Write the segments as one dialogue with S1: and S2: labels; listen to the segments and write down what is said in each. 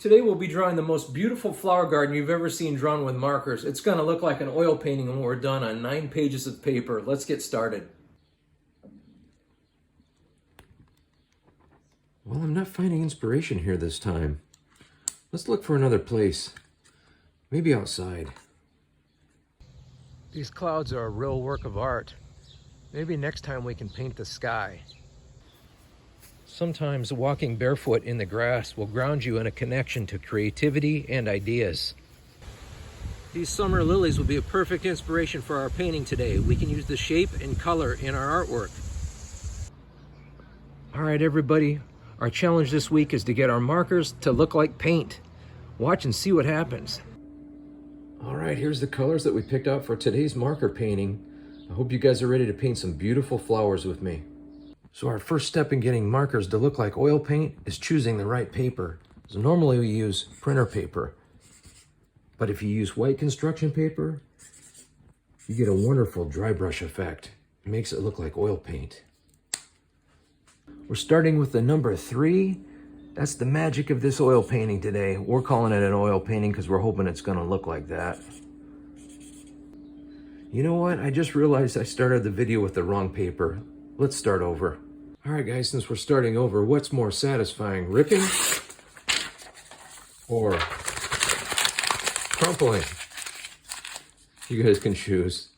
S1: Today we'll be drawing the most beautiful flower garden you've ever seen drawn with markers. It's going to look like an oil painting when we're done on 9 pages of paper. Let's get started.
S2: Well, I'm not finding inspiration here this time. Let's look for another place. Maybe outside.
S1: These clouds are a real work of art. Maybe next time we can paint the sky. Sometimes walking barefoot in the grass will ground you in a connection to creativity and ideas. These summer lilies will be a perfect inspiration for our painting today. We can use the shape and color in our artwork. All right, everybody. Our challenge this week is to get our markers to look like paint. Watch and see what happens.
S2: All right, here's the colors that we picked out for today's marker painting. I hope you guys are ready to paint some beautiful flowers with me. So our first step in getting markers to look like oil paint is choosing the right paper. So normally we use printer paper, but if you use white construction paper, you get a wonderful dry brush effect. It makes it look like oil paint. We're starting with the number 3. That's the magic of this oil painting today. We're calling it an oil painting because we're hoping it's going to look like that. You know what? I just realized I started the video with the wrong paper. Let's start over. All right, guys, since we're starting over, what's more satisfying, ripping or crumpling? You guys can choose.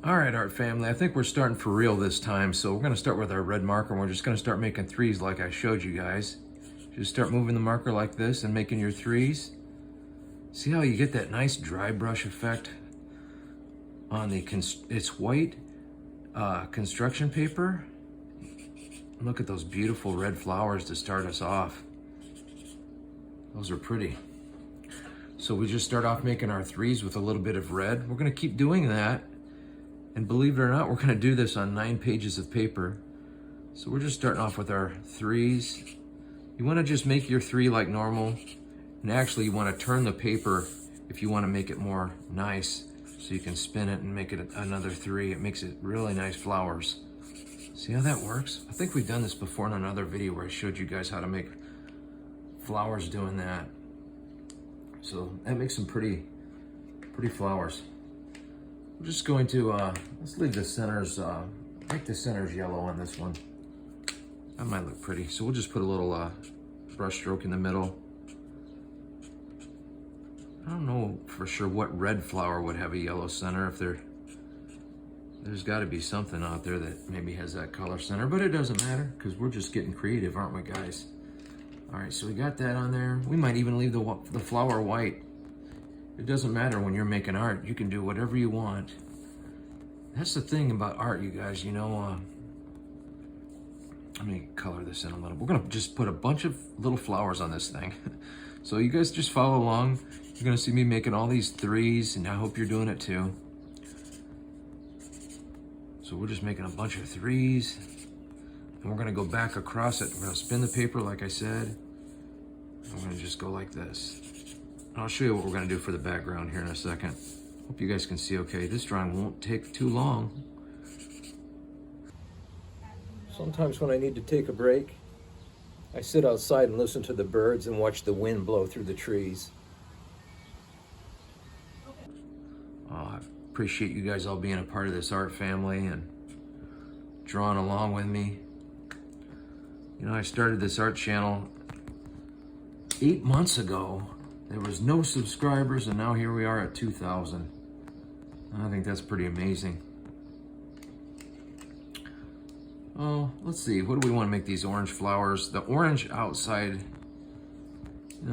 S2: All right, art family, I think we're starting for real this time. So we're gonna start with our red marker and we're just gonna start making 3s like I showed you guys. Just start moving the marker like this and making your 3s. See how you get that nice dry brush effect on the, it's white construction paper. Look at those beautiful red flowers to start us off. Those are pretty. So we just start off making our 3s with a little bit of red. We're gonna keep doing that. And believe it or not, we're gonna do this on 9 pages of paper. So we're just starting off with our 3s. You wanna just make your 3 like normal. And actually you wanna turn the paper if you wanna make it more nice. So you can spin it and make it another 3. It makes it really nice flowers. See how that works? I think we've done this before in another video where I showed you guys how to make flowers doing that. So that makes some pretty flowers. We're just going to, let's leave the centers, make the centers yellow on this one. That might look pretty. So we'll just put a little brush stroke in the middle. I don't know for sure what red flower would have a yellow center. If there's got to be something out there that maybe has that color center, but it doesn't matter because we're just getting creative, aren't we, guys? All right, so we got that on there. We might even leave the flower white. It doesn't matter when you're making art. You can do whatever you want. That's the thing about art, you guys. You know, let me color this in a little. We're gonna just put a bunch of little flowers on this thing. So you guys just follow along. You're gonna see me making all these 3s, and I hope you're doing it too. So we're just making a bunch of 3s, and we're gonna go back across it. We're gonna spin the paper like I said, and we're gonna just go like this. I'll show you what we're gonna do for the background here in a second. Hope you guys can see okay. This drawing won't take too long.
S1: Sometimes when I need to take a break, I sit outside and listen to the birds and watch the wind blow through the trees.
S2: I appreciate you guys all being a part of this art family and drawing along with me. You know, I started this art channel 8 months ago. There was no subscribers, and now here we are at 2,000. I think that's pretty amazing. Oh, let's see. What do we want to make these orange flowers? The orange outside. We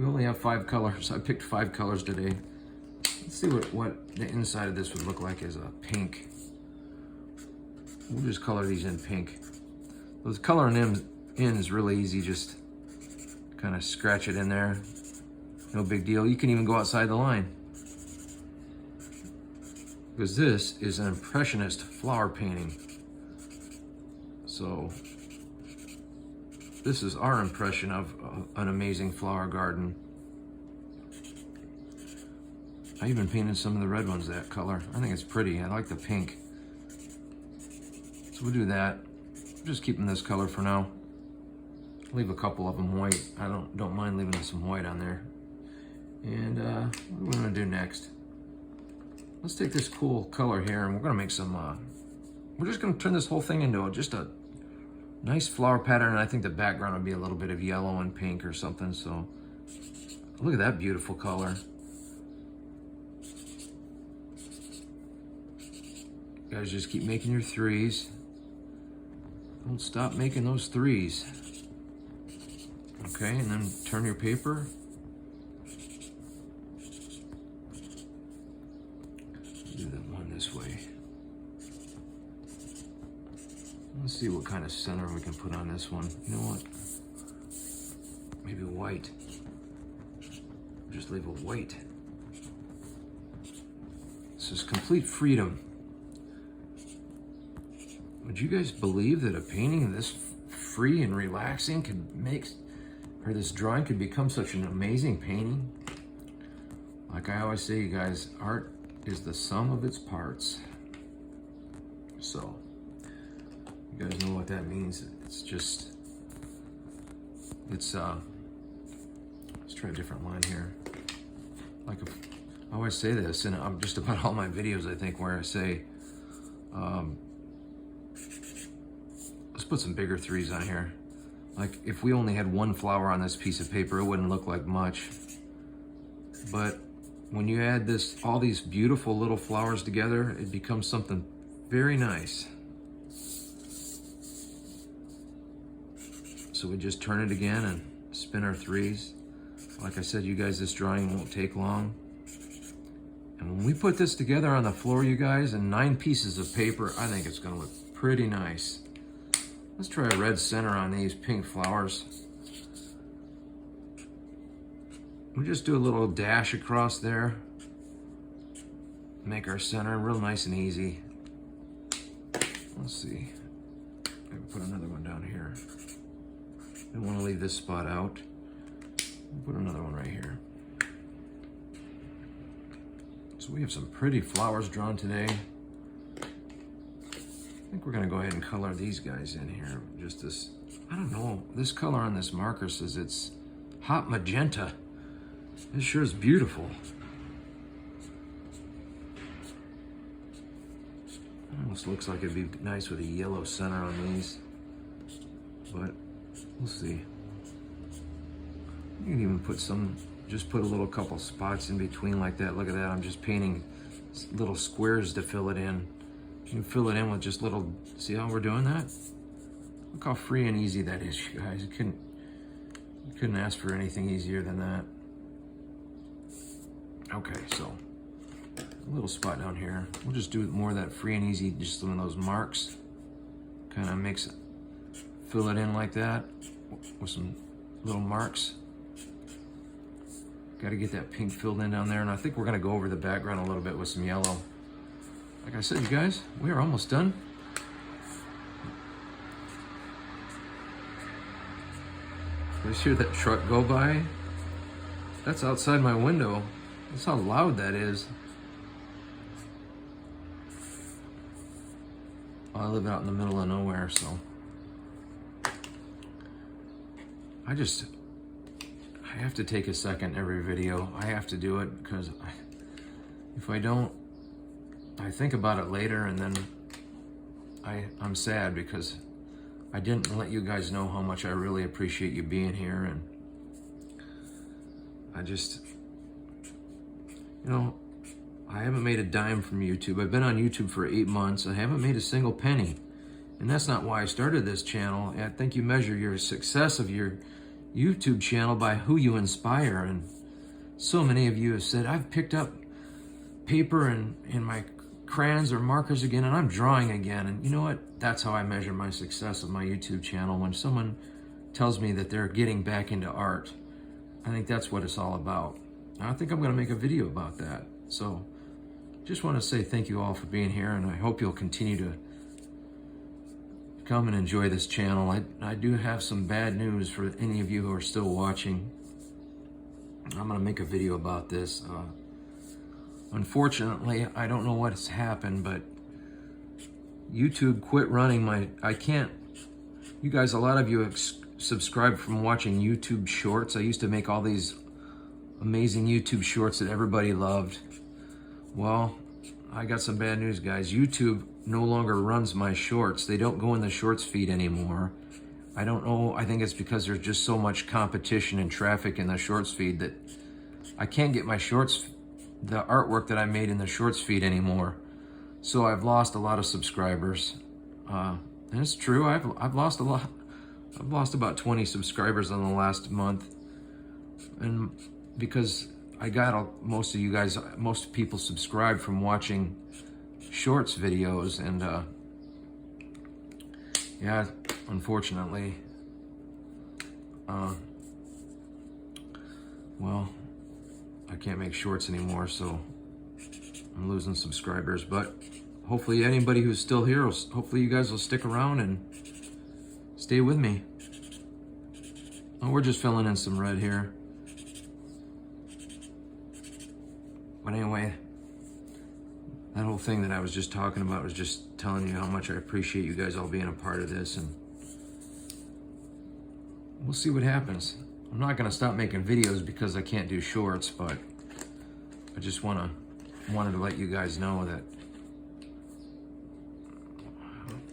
S2: only have 5 colors. I picked 5 colors today. Let's see what the inside of this would look like as a pink. We'll just color these in pink. Those coloring in is really easy. Just kind of scratch it in there. No big deal. You can even go outside the line. Because this is an impressionist flower painting. So this is our impression of an amazing flower garden. I even painted some of the red ones that color. I think it's pretty. I like the pink. So we'll do that. I'm just keeping this color for now. Leave a couple of them white. I don't mind leaving some white on there. And what am I gonna do next? Let's take this cool color here and we're gonna make some, we're just gonna turn this whole thing into just a nice flower pattern. And I think the background will be a little bit of yellow and pink or something. So look at that beautiful color. You guys just keep making your threes. Don't stop making those threes. Okay, and then turn your paper. Do that one this way. Let's see what kind of center we can put on this one. You know what? Maybe white. Just leave a white. This is complete freedom. Would you guys believe that a painting this free and relaxing could make, or this drawing could become such an amazing painting? Like I always say, you guys, art is the sum of its parts. So, you guys know what that means. It's just, let's try a different line here. Like, I always say this, and I'm just about all my videos, I think, where I say, let's put some bigger threes on here. Like, if we only had one flower on this piece of paper, it wouldn't look like much. But when you add this, all these beautiful little flowers together, it becomes something very nice. So we just turn it again and spin our threes. Like I said, you guys, this drawing won't take long. And when we put this together on the floor, you guys, and 9 pieces of paper, I think it's gonna look pretty nice. Let's try a red center on these pink flowers. We'll just do a little dash across there. Make our center real nice and easy. Let's see. Maybe put another one down here. Don't want to leave this spot out. We'll put another one right here. So we have some pretty flowers drawn today. I think we're gonna go ahead and color these guys in here. Just this, I don't know, this color on this marker says it's hot magenta. It sure is beautiful. It almost looks like it'd be nice with a yellow center on these, but we'll see. You can even put some, just put a little couple spots in between like that. Look at that, I'm just painting little squares to fill it in. You can fill it in with just little, see how we're doing that? Look how free and easy that is, you guys. You couldn't ask for anything easier than that. Okay, so a little spot down here. We'll just do more of that free and easy, just some of those marks. Kind of mix it, fill it in like that with some little marks. Got to get that pink filled in down there, and I think we're gonna go over the background a little bit with some yellow. Like I said, you guys, we are almost done. You guys hear that truck go by? That's outside my window. That's how loud that is. I live out in the middle of nowhere, so I have to take a second every video. I have to do it because if I don't, I think about it later, and then I'm sad because I didn't let you guys know how much I really appreciate you being here. And I just, you know, I haven't made a dime from YouTube. I've been on YouTube for 8 months. I haven't made a single penny. And that's not why I started this channel. I think you measure your success of your YouTube channel by who you inspire. And so many of you have said, I've picked up paper and my crayons or markers again, and I'm drawing again. And you know what? That's how I measure my success of my YouTube channel. When someone tells me that they're getting back into art, I think that's what it's all about. And I think I'm gonna make a video about that. So just want to say thank you all for being here, and I hope you'll continue to come and enjoy this channel. I do have some bad news for any of you who are still watching. I'm gonna make a video about this. Unfortunately, I don't know what's happened, but YouTube quit running my, you guys, a lot of you subscribed from watching YouTube shorts. I used to make all these amazing YouTube shorts that everybody loved. Well, I got some bad news, guys. YouTube no longer runs my shorts. They don't go in the shorts feed anymore. I don't know. I think it's because there's just so much competition and traffic in the shorts feed that I can't get my shorts, the artwork that I made in the shorts feed anymore. So I've lost a lot of subscribers. And it's true. I've lost a lot. I've lost about 20 subscribers in the last month. And because I got most of you guys, most people subscribed from watching shorts videos, and yeah, unfortunately, well, I can't make shorts anymore, so I'm losing subscribers. But hopefully anybody who's still here, hopefully you guys will stick around and stay with me. Oh, we're just filling in some red here. But anyway, that whole thing that I was just talking about was just telling you how much I appreciate you guys all being a part of this, and we'll see what happens. I'm not gonna stop making videos because I can't do shorts, but I just wanted to let you guys know that,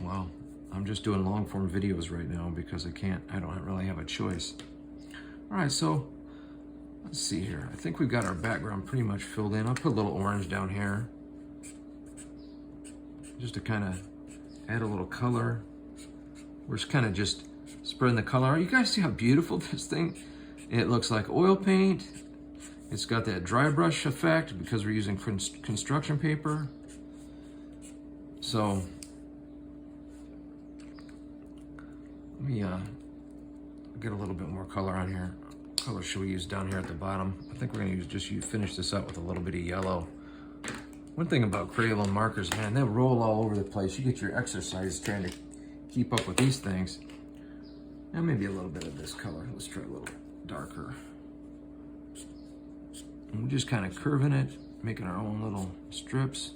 S2: well, I'm just doing long form videos right now because I don't really have a choice. All right, so let's see here. I think we've got our background pretty much filled in. I'll put a little orange down here just to kind of add a little color. We're just kind of just spreading the color out. You guys see how beautiful this thing? It looks like oil paint. It's got that dry brush effect because we're using construction paper. So let me get a little bit more color on here. What color should we use down here at the bottom? I think we're gonna finish this up with a little bit of yellow. One thing about Crayola markers, man, they roll all over the place. You get your exercise trying to keep up with these things. Now maybe a little bit of this color. Let's try a little darker. And we're just kind of curving it, making our own little strips.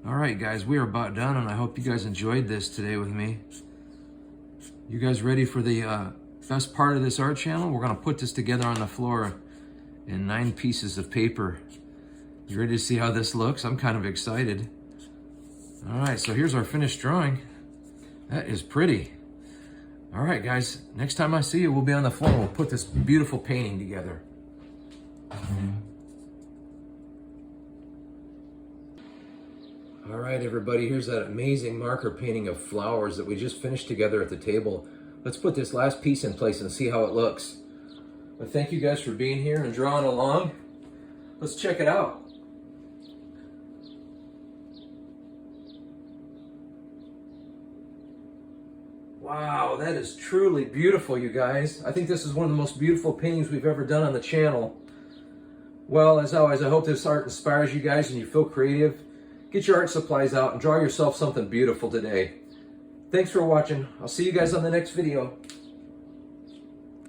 S2: All right, guys, we are about done, and I hope you guys enjoyed this today with me. You guys ready for the best part of this art channel? We're gonna put this together on the floor in 9 pieces of paper. You ready to see how this looks? I'm kind of excited. All right, so here's our finished drawing. That is pretty. All right, guys, next time I see you, we'll be on the floor and we'll put this beautiful painting together. All right, everybody, here's that amazing marker painting of flowers that we just finished together at the table. Let's put this last piece in place and see how it looks. But thank you guys for being here and drawing along. Let's check it out. Wow, that is truly beautiful, you guys. I think this is one of the most beautiful paintings we've ever done on the channel. Well, as always, I hope this art inspires you guys and you feel creative. Get your art supplies out and draw yourself something beautiful today. Thanks for watching. I'll see you guys on the next video.